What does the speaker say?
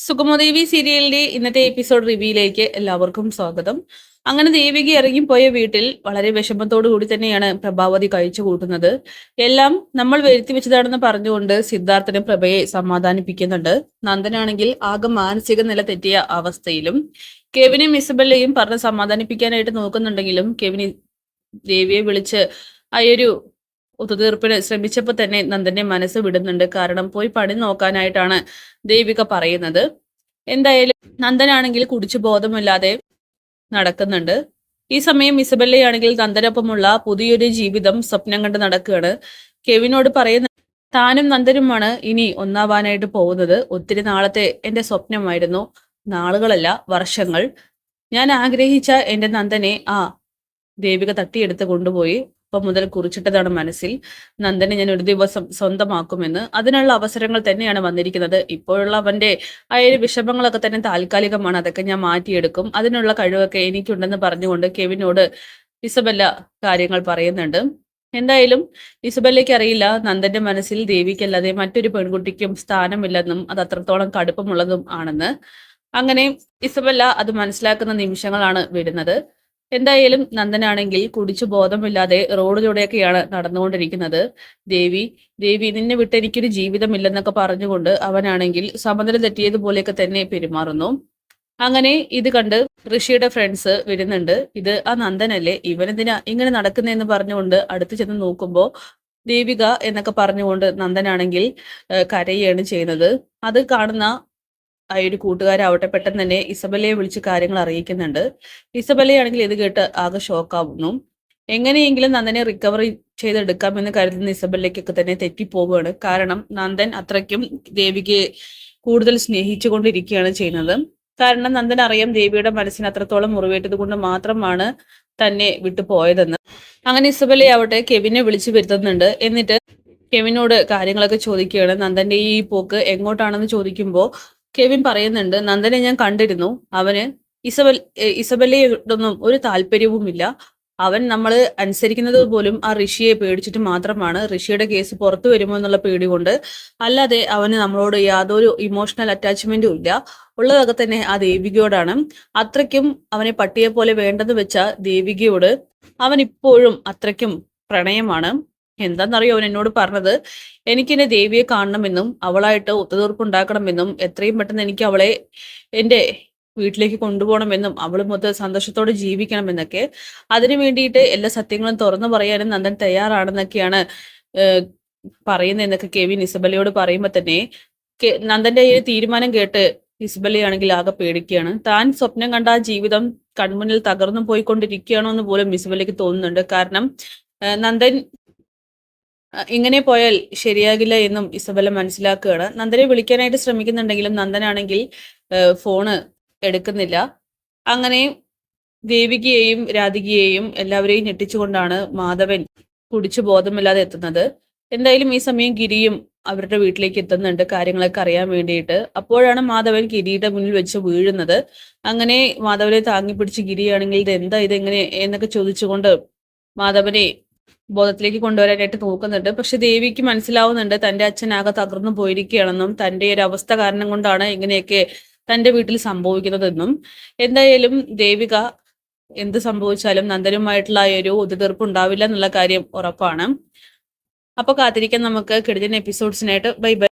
സുഗമദേവി സീരിയലിന്റെ ഇന്നത്തെ എപ്പിസോഡ് റിവ്യൂയിലേക്ക് എല്ലാവർക്കും സ്വാഗതം. അങ്ങനെ ദേവിക ഇറങ്ങിപ്പോയ വീട്ടിൽ വളരെ വിഷമത്തോടു കൂടി തന്നെയാണ് പ്രഭാവതി കഴിച്ചു കൂട്ടുന്നത്. എല്ലാം നമ്മൾ വരുത്തി വെച്ചതാണെന്ന് പറഞ്ഞുകൊണ്ട് സിദ്ധാർത്ഥന് പ്രഭയെ സമാധാനിപ്പിക്കുന്നുണ്ട്. നന്ദനാണെങ്കിൽ ആകെ മാനസിക നില തെറ്റിയ അവസ്ഥയിലും കെവിനും ഇസബല്ലയും പറഞ്ഞ് സമാധാനിപ്പിക്കാനായിട്ട് നോക്കുന്നുണ്ടെങ്കിലും കെവിൻ ദേവിയെ വിളിച്ച് അയൊരു ഒത്തുതീർപ്പിന് ശ്രമിച്ചപ്പോൾ തന്നെ നന്ദന്റെ മനസ്സ് വിടുന്നുണ്ട്. കാരണം പോയി പണി നോക്കാനായിട്ടാണ് ദേവിക പറയുന്നത്. എന്തായാലും നന്ദനാണെങ്കിൽ കുടിച്ചു ബോധമില്ലാതെ നടക്കുന്നുണ്ട്. ഈ സമയം ഇസബല്ലയാണെങ്കിൽ നന്ദനൊപ്പമുള്ള പുതിയൊരു ജീവിതം സ്വപ്നം കണ്ട് നടക്കുകയാണ്. കെവിനോട് പറയുന്ന താനും നന്ദനുമാണ് ഇനി ഒന്നാവാനായിട്ട് പോകുന്നത്. ഒത്തിരി നാളത്തെ എന്റെ സ്വപ്നമായിരുന്നു. നാളുകളല്ല, വർഷങ്ങൾ. ഞാൻ ആഗ്രഹിച്ച എന്റെ നന്ദനെ ദേവിക തട്ടിയെടുത്ത് കൊണ്ടുപോയി. ഇപ്പം മുതൽ കുറിച്ചിട്ടതാണ് മനസ്സിൽ. നന്ദനെ ഞാൻ ഒരു ദിവസം സ്വന്തമാക്കുമെന്ന്. അതിനുള്ള അവസരങ്ങൾ തന്നെയാണ് വന്നിരിക്കുന്നത്. ഇപ്പോഴുള്ള അവന്റെ ഒരു വിഷമങ്ങളൊക്കെ തന്നെ താൽക്കാലികമാണ്. അതൊക്കെ ഞാൻ മാറ്റിയെടുക്കും. അതിനുള്ള കഴിവൊക്കെ എനിക്കുണ്ടെന്ന് പറഞ്ഞുകൊണ്ട് കെവിനോട് ഇസബല്ല കാര്യങ്ങൾ പറയുന്നുണ്ട്. എന്തായാലും ഇസബല്ലയ്ക്ക് അറിയില്ല നന്ദന്റെ മനസ്സിൽ ദേവിക്കല്ലാതെ മറ്റൊരു പെൺകുട്ടിക്കും സ്ഥാനമില്ലെന്നും അത് അത്രത്തോളം കടുപ്പമുള്ളതും ആണെന്ന്. അങ്ങനെ ഇസബല്ല അത് മനസ്സിലാക്കുന്ന നിമിഷങ്ങളാണ് വരുന്നത്. എന്തായാലും നന്ദനാണെങ്കിൽ കുടിച്ചു ബോധമില്ലാതെ റോഡിലൂടെയൊക്കെയാണ് നടന്നുകൊണ്ടിരിക്കുന്നത്. ദേവി ദേവി നിന്നെ വിട്ട് എനിക്കൊരു ജീവിതമില്ലെന്നൊക്കെ പറഞ്ഞുകൊണ്ട് അവനാണെങ്കിൽ സമനില തെറ്റിയതുപോലെയൊക്കെ തന്നെ പെരുമാറുന്നു. അങ്ങനെ ഇത് കണ്ട് ഋഷിയുടെ ഫ്രണ്ട്സ് വരുന്നുണ്ട്. ഇത് ആ നന്ദനല്ലേ, ഇവനെന്തിനാ ഇങ്ങനെ നടക്കുന്നതെന്ന് പറഞ്ഞുകൊണ്ട് അടുത്ത് ചെന്ന് നോക്കുമ്പോൾ ദേവിക എന്നൊക്കെ പറഞ്ഞുകൊണ്ട് നന്ദനാണെങ്കിൽ കരയുകയാണ് ചെയ്യുന്നത്. അത് കാണുന്ന ഒരു കൂട്ടുകാരാവട്ടെ പെട്ടെന്ന് തന്നെ ഇസബല്ലയെ വിളിച്ച് കാര്യങ്ങൾ അറിയിക്കുന്നുണ്ട്. ഇസബല്ലയാണെങ്കിൽ ഇത് കേട്ട് ആകെ ഷോക്കാവുന്നു. എങ്ങനെയെങ്കിലും നന്ദനെ റിക്കവറി ചെയ്തെടുക്കാമെന്ന് കരുതുന്ന ഇസബല്ലയ്ക്കൊക്കെ തന്നെ തെറ്റിപ്പോവുകയാണ്. കാരണം നന്ദൻ അത്രയ്ക്കും ദേവികയെ കൂടുതൽ സ്നേഹിച്ചുകൊണ്ടിരിക്കുകയാണ് ചെയ്യുന്നത്. കാരണം നന്ദൻ അറിയാം ദേവിയുടെ മനസ്സിന് അത്രത്തോളം മുറിവേറ്റത് കൊണ്ട് മാത്രമാണ് തന്നെ വിട്ടു പോയതെന്ന്. അങ്ങനെ ഇസബല്ലയാവട്ടെ കെവിനെ വിളിച്ചു വരുത്തുന്നുണ്ട്. എന്നിട്ട് കെവിനോട് കാര്യങ്ങളൊക്കെ ചോദിക്കുകയാണ്. നന്ദന്റെ ഈ പോക്ക് എങ്ങോട്ടാണെന്ന് ചോദിക്കുമ്പോൾ കെവിൻ പറയുന്നുണ്ട്, നന്ദനെ ഞാൻ കണ്ടിരുന്നു. അവന് ഇസബല്ലയോടൊന്നും ഒരു താല്പര്യവുമില്ല. അവൻ നമ്മൾ അനുസരിക്കുന്നത് പോലും ആ ഋഷിയെ പേടിച്ചിട്ട് മാത്രമാണ്. ഋഷിയുടെ കേസ് പുറത്തു വരുമോ എന്നുള്ള പേടി കൊണ്ട്. അല്ലാതെ അവന് നമ്മളോട് യാതൊരു ഇമോഷണൽ അറ്റാച്ച്മെന്റും ഇല്ല. ഉള്ളതൊക്കെ തന്നെ ആ ദേവികയോടാണ്. അത്രയ്ക്കും അവനെ പട്ടിയെ പോലെ വേണ്ടെന്ന് വെച്ച ദേവികയോട് അവൻ ഇപ്പോഴും അത്രയ്ക്കും പ്രണയമാണ്. എന്താണെന്നറിയോ അവൻ എന്നോട് പറഞ്ഞത്, എനിക്കെന്നെ ദേവിയെ കാണണമെന്നും അവളായിട്ട് ഒത്തുതീർപ്പുണ്ടാക്കണമെന്നും എത്രയും പെട്ടെന്ന് എനിക്ക് അവളെ എൻ്റെ വീട്ടിലേക്ക് കൊണ്ടുപോകണമെന്നും അവളുമൊത്ത് സന്തോഷത്തോടെ ജീവിക്കണമെന്നൊക്കെ. അതിനു വേണ്ടിയിട്ട് എല്ലാ സത്യങ്ങളും തുറന്നു പറയാനും നന്ദൻ തയ്യാറാണെന്നൊക്കെയാണ് പറയുന്നതെന്നൊക്കെ കെവിൻ ഇസബല്ലയോട് പറയുമ്പോൾ തന്നെ നന്ദന്റെ ഈ തീരുമാനം കേട്ട് ഇസബല്ലയാണെങ്കിൽ ആകെ പേടിക്കുകയാണ്. താൻ സ്വപ്നം കണ്ട ആ ജീവിതം കൺമുന്നിൽ തകർന്നു പോയിക്കൊണ്ടിരിക്കുകയാണോ എന്ന് പോലും ഇസബല്ലയ്ക്ക് തോന്നുന്നുണ്ട്. കാരണം നന്ദൻ ഇങ്ങനെ പോയാൽ ശരിയാകില്ല എന്നും ഇസബല്ല മനസ്സിലാക്കുകയാണ്. നന്ദനെ വിളിക്കാനായിട്ട് ശ്രമിക്കുന്നുണ്ടെങ്കിലും നന്ദനാണെങ്കിൽ ഫോണ് എടുക്കുന്നില്ല. അങ്ങനെ ദേവികയെയും രാധികയെയും എല്ലാവരെയും ഞെട്ടിച്ചുകൊണ്ടാണ് മാധവൻ കുടിച്ചു ബോധമില്ലാതെ എത്തുന്നത്. എന്തായാലും ഈ സമയം ഗിരിയും അവരുടെ വീട്ടിലേക്ക് എത്തുന്നുണ്ട് കാര്യങ്ങളൊക്കെ അറിയാൻ വേണ്ടിയിട്ട്. അപ്പോഴാണ് മാധവൻ ഗിരിയുടെ മുന്നിൽ വെച്ച് വീഴുന്നത്. അങ്ങനെ മാധവനെ താങ്ങി പിടിച്ച് ഗിരിയാണെങ്കിൽ ഇത് എന്താ ഇതെങ്ങനെ എന്നൊക്കെ ചോദിച്ചുകൊണ്ട് മാധവനെ ബോധത്തിലേക്ക് കൊണ്ടുവരാനായിട്ട് നോക്കുന്നുണ്ട്. പക്ഷെ ദേവിക്ക് മനസ്സിലാവുന്നുണ്ട് തന്റെ അച്ഛനാകെ തകർന്നു പോയിരിക്കുകയാണെന്നും തന്റെ ഒരു അവസ്ഥ കാരണം കൊണ്ടാണ് ഇങ്ങനെയൊക്കെ തന്റെ വീട്ടിൽ സംഭവിക്കുന്നതെന്നും. എന്തായാലും ദേവിക എന്ത് സംഭവിച്ചാലും നന്ദനുമായിട്ടുള്ള ഒരു ഒത്തുതീർപ്പ് ഉണ്ടാവില്ല എന്നുള്ള കാര്യം ഉറപ്പാണ്. അപ്പൊ കാത്തിരിക്കാൻ നമുക്ക് കിടിലൻ എപ്പിസോഡ്സിനായിട്ട്. Bye bye.